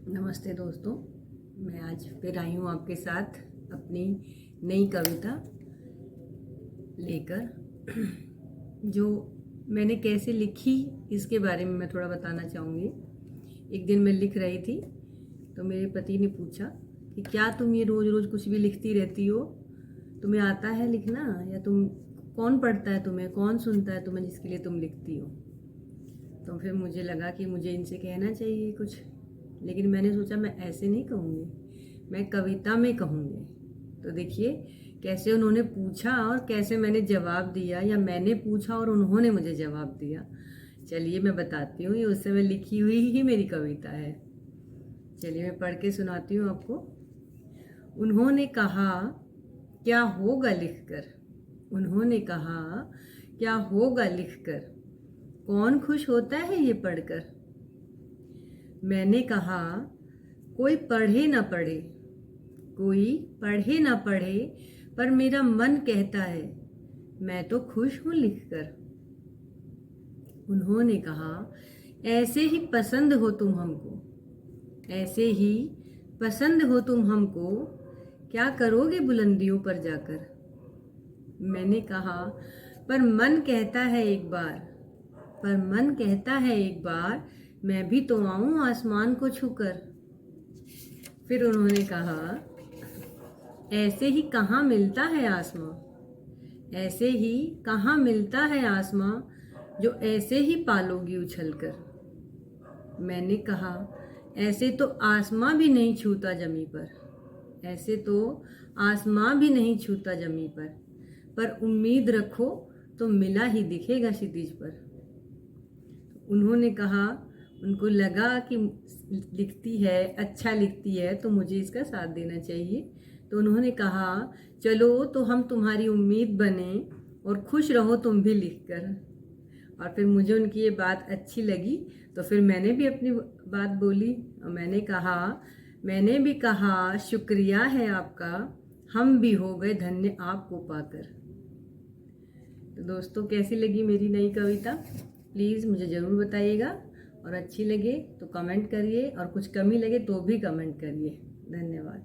नमस्ते दोस्तों, मैं आज फिर आई हूँ आपके साथ अपनी नई कविता लेकर। जो मैंने कैसे लिखी इसके बारे में मैं थोड़ा बताना चाहूँगी। एक दिन मैं लिख रही थी तो मेरे पति ने पूछा कि क्या तुम ये रोज़ रोज़ कुछ भी लिखती रहती हो, तुम्हें आता है लिखना, या तुम कौन पढ़ता है तुम्हें, कौन सुनता है तुम्हें जिसके लिए तुम लिखती हो। तो फिर मुझे लगा कि मुझे इनसे कहना चाहिए कुछ, लेकिन मैंने सोचा मैं ऐसे नहीं कहूँगी, मैं कविता में कहूँगी। तो देखिए कैसे उन्होंने पूछा और कैसे मैंने जवाब दिया, या मैंने पूछा और उन्होंने मुझे जवाब दिया। चलिए मैं बताती हूँ, ये उस समय लिखी हुई ही मेरी कविता है। चलिए मैं पढ़ के सुनाती हूँ आपको। उन्होंने कहा क्या होगा लिखकर, उन्होंने कहा क्या होगा लिखकर, कौन खुश होता है ये पढ़कर। मैंने कहा कोई पढ़े ना पढ़े, कोई पढ़े ना पढ़े, पर मेरा मन कहता है मैं तो खुश हूँ लिखकर। उन्होंने कहा ऐसे ही पसंद हो तुम हमको, ऐसे ही पसंद हो तुम हमको, क्या करोगे बुलंदियों पर जाकर। मैंने कहा पर मन कहता है एक बार, पर मन कहता है एक बार, मैं भी तो आऊं आसमान को छूकर। फिर उन्होंने कहा ऐसे ही कहाँ मिलता है आसमां, ऐसे ही कहाँ मिलता है आसमां, जो ऐसे ही पालोगी उछलकर। मैंने कहा ऐसे तो आसमां भी नहीं छूता जमी पर, ऐसे तो आसमां भी नहीं छूता जमी पर उम्मीद रखो तो मिला ही दिखेगा क्षितिज पर। उन्होंने कहा उनको लगा कि लिखती है, अच्छा लिखती है, तो मुझे इसका साथ देना चाहिए। तो उन्होंने कहा चलो तो हम तुम्हारी उम्मीद बने और खुश रहो तुम भी लिखकर। और फिर मुझे उनकी ये बात अच्छी लगी, तो फिर मैंने भी अपनी बात बोली और मैंने भी कहा शुक्रिया है आपका, हम भी हो गए धन्य आपको पाकर। तो दोस्तों कैसी लगी मेरी नई कविता, प्लीज़ मुझे ज़रूर बताइएगा, और अच्छी लगे तो कमेंट करिए, और कुछ कमी लगे तो भी कमेंट करिए। धन्यवाद।